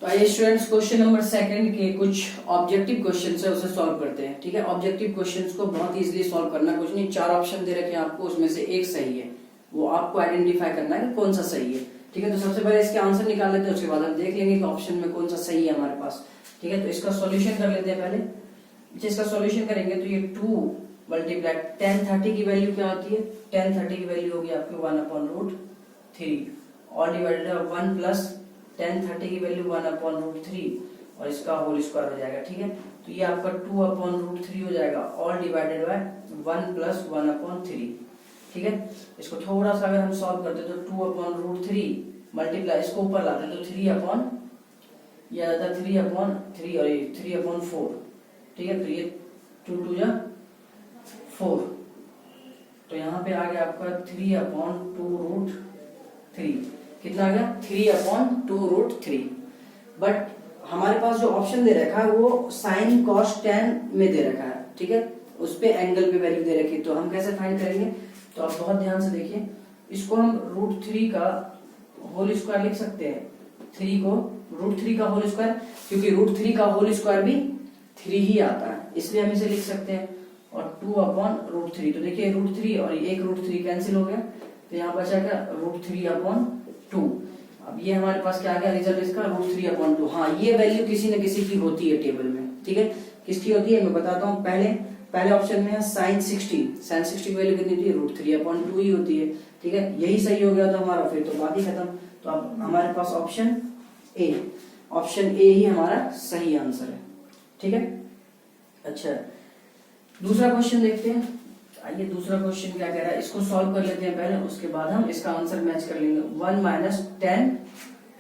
तो आइए students question number second के कुछ ऑब्जेक्टिव क्वेश्चन है उसे सॉल्व करते हैं। ठीक है, ऑब्जेक्टिव क्वेश्चंस को बहुत इजीली सॉल्व करना, कुछ नहीं, 4 ऑप्शन दे रखे हैं आपको, उसमें से एक सही है, वो आपको आइडेंटिफाई करना है कि कौन सा सही है। ठीक है, तो सबसे पहले इसके आंसर निकाल लेते हैं, उसके बाद हम देख लेंगे कि ऑप्शन में कौन सा सही है हमारे पास। ठीक है, तो इसका सॉल्यूशन कर लेते हैं पहले। इसका सॉल्यूशन करेंगे तो ये 2 मल्टीप्लाई tan 30 की वैल्यू क्या होती है, tan 30 की वैल्यू होगी आपकी 1/√3 और डिवाइडेड बाय 1 प्लस tan 30 की वैल्यू 1/√3 और इसका होल स्क्वायर हो जाएगा। ठीक है, तो ये आपका 2/√3 हो जाएगा और डिवाइडेड बाय 1 प्लस 1/3। ठीक है, इसको थोड़ा सा अगर हम सॉल्व करते तो 2/√3 मल्टीप्लाई इसको ऊपर लाते तो 3/, ये आ जाता 3/3 और ये 3/4। ठीक है, तो ये 2 2 जा 4, तो यहाँ पे आ गया आपका 3/2√3। कितना आ गया 3/2√3। बट हमारे पास जो ऑप्शन दे रखा है वो साइन कॉस tan में दे रखा है। ठीक है, उस पे एंगल पे वैल्यू दे रखी है, तो हम कैसे फाइंड करेंगे, तो आप बहुत ध्यान से देखिए, इसको हम √3 का होल स्क्वायर लिख सकते हैं। 3 को √3 का होल स्क्वायर, क्योंकि √3 का होल स्क्वायर भी 3 ही आता है, इसलिए हम इसे लिख सकते हैं। और 2/√3, तो देखिए √3 और एक √3 कैंसिल हो गया, तो यहाँ बचा क्या √3/2। अब ये हमारे पास क्या आ गया रिजल्ट इसका √3/2। हाँ, ये वैल्यू किसी न किसी की होती है टेबल में। ठीक है, किसकी होती है मैं बताता हूँ। पहले ऑप्शन में है sin 60 की वैल्यू कितनी होती है √3/2 ही होती है। ठीक है, यही सही हो गया तो हमारा फिर तो बात ही खत्म। तो अब हमारे पास ऑप्शन ए ही हमारा सही आंसर है। ठीक है, अच्छा दूसरा क्वेश्चन देखते हैं। आइए दूसरा क्वेश्चन क्या कह रहा है, इसको सॉल्व कर लेते हैं पहले, उसके बाद हम इसका आंसर मैच कर लेंगे। 1 माइनस tan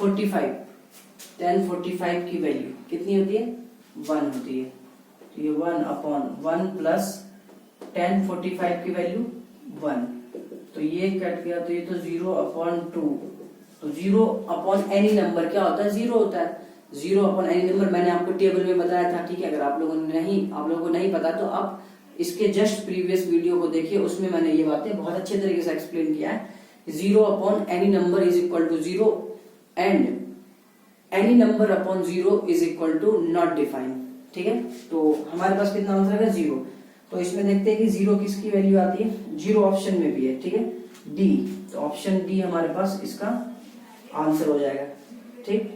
45 की वैल्यू कितनी होती है 1 होती है, तो ये 1/1 प्लस tan 45 की वैल्यू 1, तो ये कट गया, तो ये तो 0/2। तो 0/any नंबर क्या होता है 0 होता है। 0/any नंबर मैंने आपको टेबल में बताया था। ठीक है, अगर आप लोगों को नहीं पता तो आप इसके जस्ट प्रीवियस वीडियो को देखिए, उसमें मैंने ये बातें बहुत अच्छे तरीके से एक्सप्लेन किया है। 0/any number is equal to 0 and any number upon 0 is equal to not defined. ठीक है, तो हमारे पास कितना आंसर है 0। तो इसमें देखते हैं कि 0 किसकी वैल्यू आती है, 0 ऑप्शन में भी है। ठीक है, डी, तो ऑप्शन डी हमारे पास इसका आंसर हो जाएगा। ठीक,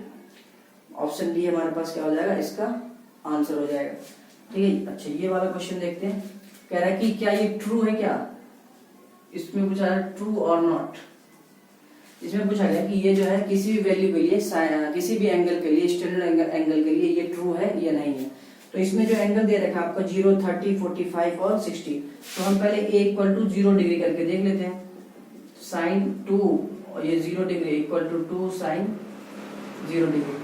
ऑप्शन डी हमारे पास क्या हो जाएगा, इसका आंसर हो जाएगा। ठीक है, अच्छा ये वाला क्वेश्चन देखते हैं। कह रहा है कि क्या ये ट्रू है, क्या इसमें पूछा है ट्रू और नॉट। इसमें पूछा गया कि ये जो है किसी भी वैल्यू के लिए, किसी भी एंगल के लिए, स्टैंडर्ड एंगल के लिए ये ट्रू है या नहीं है। तो इसमें जो एंगल दे रखा है आपका 0, 30, 45 और 60, तो हम पहले a इक्वल टू 0 डिग्री करके देख लेते हैं। साइन 2 और ये 0 degree equal to 2 sine 0 degree,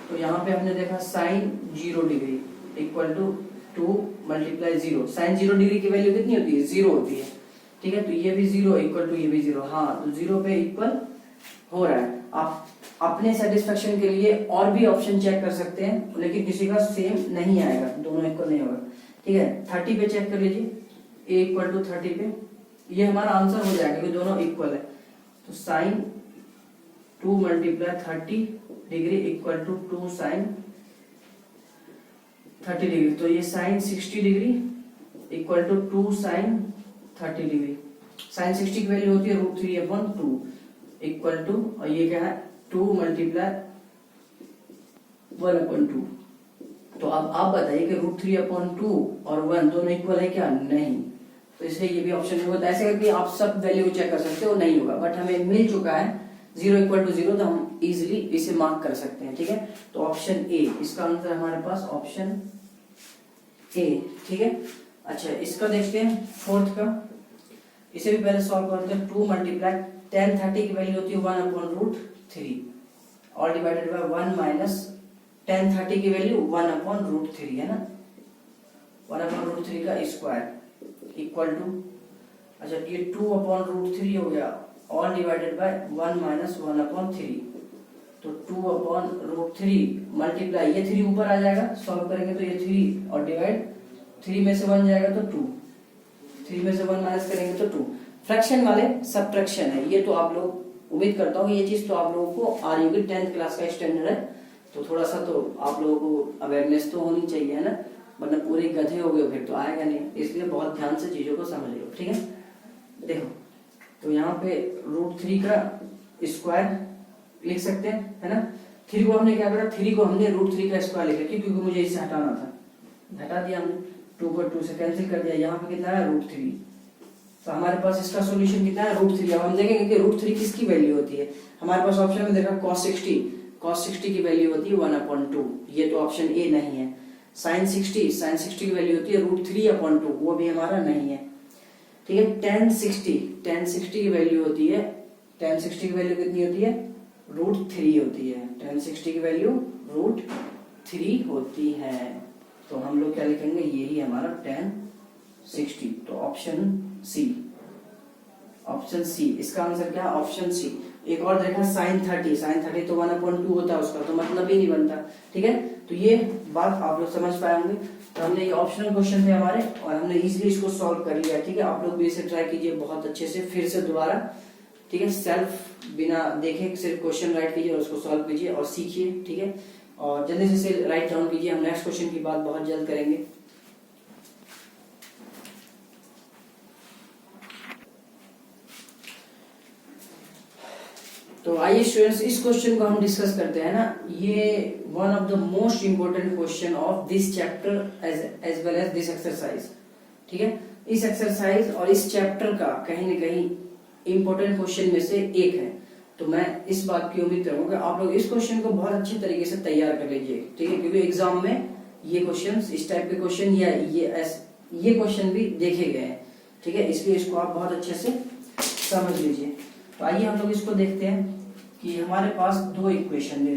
तो यहाँ पे हमने देखा sine 0 degree equal to 2 multiply 0। Sine 0 degree की वैल्यू कितनी होती है 0 होती है। ठीक है, तो ये भी 0 इक्वल टू ये भी 0। हाँ, तो 0 पे इक्वल हो रहा है। आप अपने सेटिस्फेक्शन के लिए और भी ऑप्शन चेक कर सकते हैं, लेकिन किसी का सेम नहीं आएगा, दोनों इक्वल नहीं होगा। ठीक है, 30 पे चेक कर लीजिए, a इक्वल टू 30 पे, ये हमारा आंसर हो जाएगा क्योंकि दोनों इक्वल है। तो sine 2 multiply 30 degree equal to 2 sine 30 degree, तो ये sine 60 degree equal to 2 sine 30 degree. Sine 60 की वैल्यू होती है √3/2 इक्वल टू, और ये क्या है 2 मल्टीप्लाई 1/2। तो अब आप बताइए कि √3/2 और 1 दोनों इक्वल है क्या, नहीं, तो इसलिए ये भी ऑप्शन नहीं होता। ऐसे करके आप सब वैल्यू चेक कर सकते हो, नहीं होगा, बट हमें मिल चुका है 0 इक्वल टू 0, तो हम इजिली इसे मार्क कर सकते हैं। ठीक है, तो ऑप्शन ए इसका आंसर हमारे पास ऑप्शन ए। ठीक है, अच्छा इसका देखते हैं फोर्थ का, इसे भी पहले सॉल्व करते हैं। 2 मल्टीप्लाई tan 30 की वैल्यू होती है 1/√3 और डिवाइडेड बाय 1 माइनस tan 30 की वैल्यू 1/√3 है ना, 1/√3 का स्क्वायर इक्वल टू, अच्छा ये 2/√3 हो गया और डिवाइडेड बाय 1 माइनस 1/3, तो 2/√3 मल्टीप्लाई, ये 3 ऊपर आ जाएगा, सॉल्व करेंगे तो ये 3 और डिवाइड 3 में से 1 जाएगा तो 2, 3 में से 1 माइनस करेंगे तो 2। फ्रैक्शन वाले सब्ट्रैक्शन है ये, तो आप लोग उम्मीद करता हूँ ये चीज तो आप लोगों को आ रही होगी, 10th क्लास का स्टैंडर्ड है, तो थोड़ा सा तो आप लोगों को अवेयरनेस तो होनी चाहिए, है ना, वरना पूरे गधे हो गए फिर तो आएगा नहीं। इसलिए बहुत ध्यान से चीजों को समझ लो, ठीक है। देखो तो यहाँ पे √3 का स्क्वायर लिख सकते हैं, है ना। 3 को हमने क्या करा, 3 को हमने √3 का स्क्वायर लिखा, क्योंकि मुझे इससे हटाना था, हटा दिया हमने, 2 को 2 से कैंसिल कर दिया। यहाँ पे कितना है √3, तो हमारे पास इसका सॉल्यूशन कितना है √3। अब हम देखेंगे कि √3 किसकी वैल्यू होती है। हमारे पास ऑप्शन में देखा cos 60 की वैल्यू होती है 1/2, ये तो ऑप्शन ए नहीं है। sin 60 की वैल्यू होती है √3/2, वो भी हमारा नहीं है, ठीक है। tan 60 की वैल्यू होती है, tan 60 की वैल्यू कितनी होती है √3 होती है, tan 60 की वैल्यू √3 होती है। तो हम लोग क्या लिखेंगे, यही हमारा tan 60, तो ऑप्शन सी इसका आंसर क्या है, ऑप्शन सी। एक और देखा sin 30 तो 1/2 होता है उसका, तो मतलब ही नहीं बनता, ठीक है। तो ये बात आप लोग समझ पाए होंगे। तो हमने ये ऑप्शनल क्वेश्चन थे हमारे, और हमने इजीली इसको सॉल्व कर लिया, ठीक है। आप लोग भी इसे ट्राई कीजिए बहुत अच्छे से, फिर से दोबारा, ठीक है। सेल्फ बिना देखे सिर्फ क्वेश्चन राइट कीजिए और उसको सॉल्व कीजिए और सीखिए, ठीक है। और जल्दी से राइट डाउन कीजिए, हम नेक्स्ट क्वेश्चन की बात बहुत जल्द करेंगे। तो आइए स्टूडेंट्स, इस क्वेश्चन को हम डिस्कस करते हैं ना। ये one of the most important question of this chapter as well as this exercise, ठीक है। इस एक्सरसाइज और इस चैप्टर का कहीं न कहीं इंपोर्टेंट क्वेश्चन में से एक है। तो मैं इस बात की उम्मीद करूंगा कि आप लोग इस क्वेश्चन को बहुत अच्छी तरीके से तैयार कर लीजिए, ठीक है। क्योंकि एग्जाम में ये क्वेश्चन, इस टाइप के क्वेश्चन या ये क्वेश्चन भी देखे गए हैं, ठीक है। इसलिए इसको आप बहुत अच्छे से समझ लीजिए। तो आइए हम लोग इसको देखते हैं कि हमारे पास दो इक्वेशन दे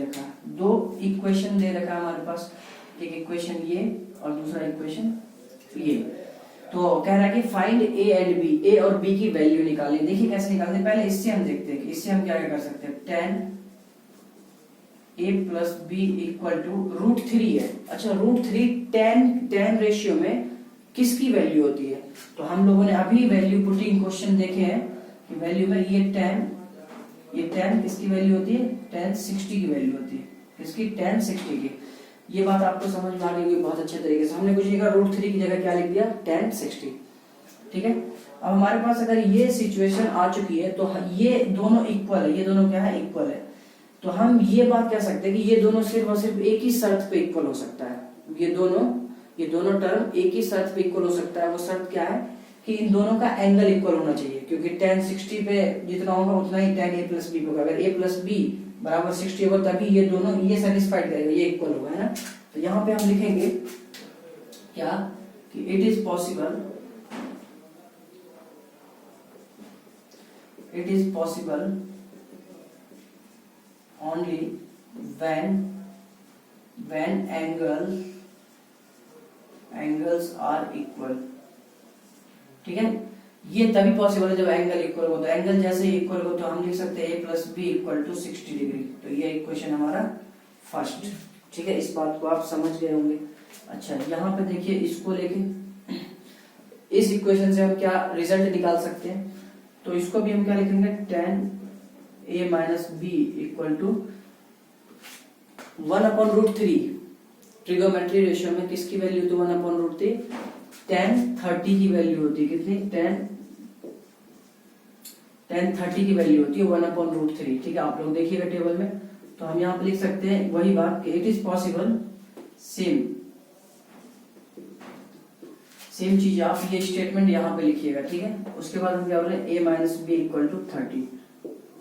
रखा है हमारे पास। एक इक्वेशन ये और दूसरा इक्वेशन ये। तो कह रहा है कि फाइंड ए एंड बी, ए और बी की वैल्यू निकालें। देखिए कैसे निकालते हैं, पहले इससे हम देखते हैं कि इससे हम क्या कर सकते हैं। tan a plus B equal to √3 है। अच्छा √3 tan रेशियो में किसकी वैल्यू होती है। तो हम लोगों ने अभी वैल्यू पुटिंग क्वेश्चन देखे हैं कि वैल्यू में ये tan किसकी वैल्यू होती है, tan 60 की वैल्यू होती है। किसकी, tan 60 की। ये बात आपको समझ में आ रही होगी बहुत अच्छे तरीके से। हमने कुछ नहीं कहा, √3 की जगह क्या लिख दिया, tan 60, ठीक है। अब हमारे पास अगर ये सिचुएशन आ चुकी है तो ये दोनों इक्वल है, ये दोनों क्या है, इक्वल है। तो हम ये बात कह सकते हैं कि ये दोनों सिर्फ और सिर्फ एक ही शर्त पे इक्वल हो सकता है। ये दोनों टर्म एक ही शर्त पे इक्वल हो सकता है। वो शर्त क्या है कि इन दोनों का एंगल इक्वल होना चाहिए, क्योंकि tan 60 पे जितना होगा उतना ही tan a प्लस बी होगा। अगर a प्लस बी बराबर 60 होगा तभी ये दोनों ये सेटिस्फाइड करेगा, ये इक्वल होगा, है ना। तो यहाँ पे हम लिखेंगे क्या कि it is possible only when angles are equal, ठीक है। ये तभी पॉसिबल है जब एंगल इक्वल हो। तो एंगल जैसे इक्वल हो तो हम लिख सकते हैं a plus B equal to 60 degree. तो ये इक्वेशन हमारा फर्स्ट, ठीक है। इस बात को आप समझ गए होंगे। अच्छा यहाँ पे देखिए, इसको लेके इस इक्वेशन से हम क्या रिजल्ट निकाल सकते हैं। तो इसको भी हम क्या लिखेंगे, tan a minus B equal to 1/√3। Trigonometry ratio में किसकी वैल्यू तो 1/√3, tan 30 की वैल्यू होती है। कितनी, tan 30 की वैल्यू होती है 1/√3, ठीक है। आप लोग देखिएगा टेबल में। तो हम यहाँ पे लिख सकते हैं वही बात कि इट इज पॉसिबल, सेम चीज आप ये स्टेटमेंट यहाँ पे लिखिएगा, ठीक है। उसके बाद हम क्या बोल रहे हैं, a minus B equal to 30।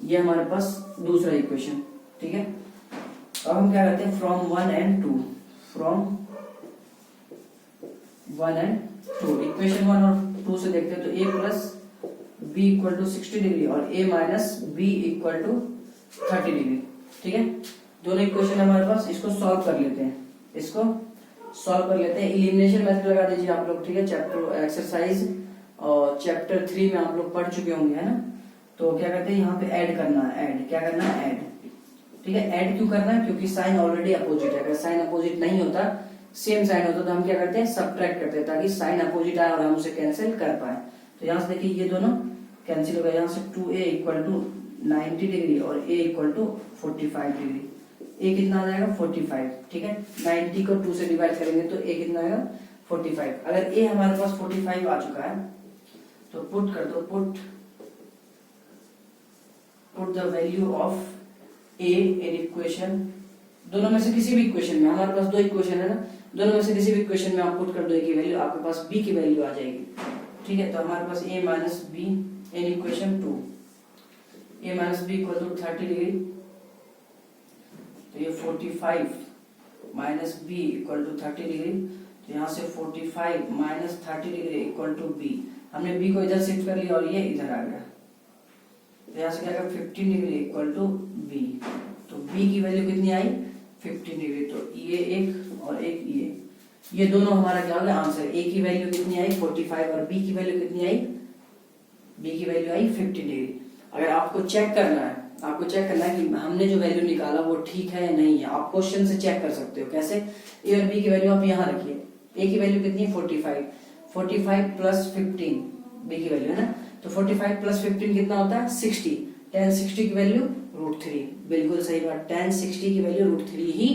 ये हमारे पास दूसरा इक्वेशन, ठीक है। अब हम क्या करते हैं, फ्रॉम 1 and 2, इक्वेशन 1 और 2 से देखते हैं। तो a plus B equal to 60 degree और a minus B equal to 30 degree, ठीक है। दोनों इक्वेशन हमारे पास, इसको सॉल्व कर लेते हैं। एलिमिनेशन मेथड लगा दीजिए आप लोग, ठीक है। चैप्टर एक्सरसाइज और चैप्टर 3 में आप लोग पढ़ चुके होंगे, है ना। तो क्या करते हैं, यहाँ पे ऐड करना है, ऐड, ठीक है। ऐड क्यों करना है, क्योंकि साइन ऑलरेडी अपोजिट है। अगर साइन अपोजिट नहीं होता, सेम साइन होता, तो हम क्या करते हैं, सब्ट्रैक्ट करते हैं, ताकि साइन अपोजिट आए और हम उसे कैंसिल कर पाए। तो यहाँ से देखिए ये दोनों कैंसिल हो गया। यहाँ से 2a इक्वल टू 90 डिग्री और a equal to 45 degree. a कितना आ जाएगा 45, ठीक है। 90 को 2 से डिवाइड करेंगे तो a कितना आएगा 45। अगर a हमारे पास 45 आ चुका है तो पुट कर दो, put the value of a in equation, दोनों में से किसी भी इक्वेशन में, हमारे पास दो इक्वेशन है ना, दोनों में से किसी भी इक्वेशन में आप पुट कर दो a की वैल्यू, आपके पास b की वैल्यू आ जाएगी, ठीक है। तो हमारे पास a minus B in equation 2, a minus B equal to 30 degree, तो ये 45 minus B equal to 30 degree, तो यहाँ से 45 minus 30 degree equal to B, हमने बी को इधर शिफ्ट कर लिया और ये इधर आ गया, तो यहाँ से क्या आएगा 15 डिग्री इक्वल टू बी, तो बी की वैल्यू कितनी आई 15 डिग्री, तो ये एक और एक ये दोनों हमारा क्या हो गया आंसर। ए की वैल्यू कितनी आई 45 और बी की वैल्यू कितनी आई, बी की वैल्यू आई 50 डिग्री। अगर आपको चेक करना है, आपको चेक करना है कि हमने जो वैल्यू निकाला वो ठीक है या नहीं है, आप क्वेश्चन से चेक कर सकते हो। कैसे, ए और बी की वैल्यू आप यहाँ रखिए, ए की वैल्यू कितनी है 45 प्लस 15 बी की वैल्यू है ना, तो 45 प्लस 15 कितना होता है 60, tan 60 की वैल्यू √3, बिल्कुल सही बात, tan 60 की वैल्यू √3 ही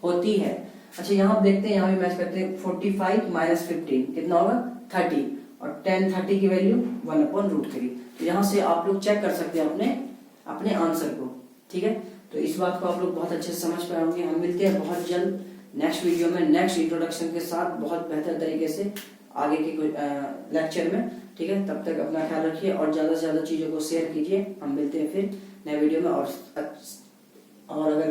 होती है। अच्छा यहाँ आप देखते हैं, यहाँ भी मैच करते हैं, 45 माइनस 15 कितना होगा 30, और tan 30 की वैल्यू 1/√3, तो यहाँ से आप लोग चेक कर सकते हैं अपने आंसर को, ठीक है। तो इस बात को आप लोग बहुत अच्छे से समझ पाए होंगे। हम मिलते हैं बहुत जल्द नेक्स्ट वीडियो में, नेक्स्ट इंट्रोडक्शन के साथ, बहुत बेहतर तरीके से आगे के लेक्चर में, ठीक है। तब तक अपना ख्याल रखिए और ज्यादा से ज्यादा चीजों को शेयर कीजिए। हम मिलते हैं फिर नए वीडियो में, और अगर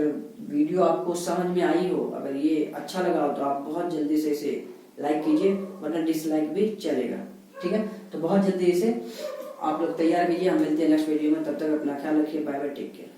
वीडियो आपको समझ में आई हो, अगर ये अच्छा लगा हो तो आप बहुत जल्दी से इसे लाइक कीजिए, वरना डिसलाइक भी चलेगा, ठीक है। तो बहुत जल्दी इसे आप लोग तैयार कीजिए। हम मिलते हैं नेक्स्ट वीडियो में, तब तक अपना ख्याल रखिए। Bye bye, take care.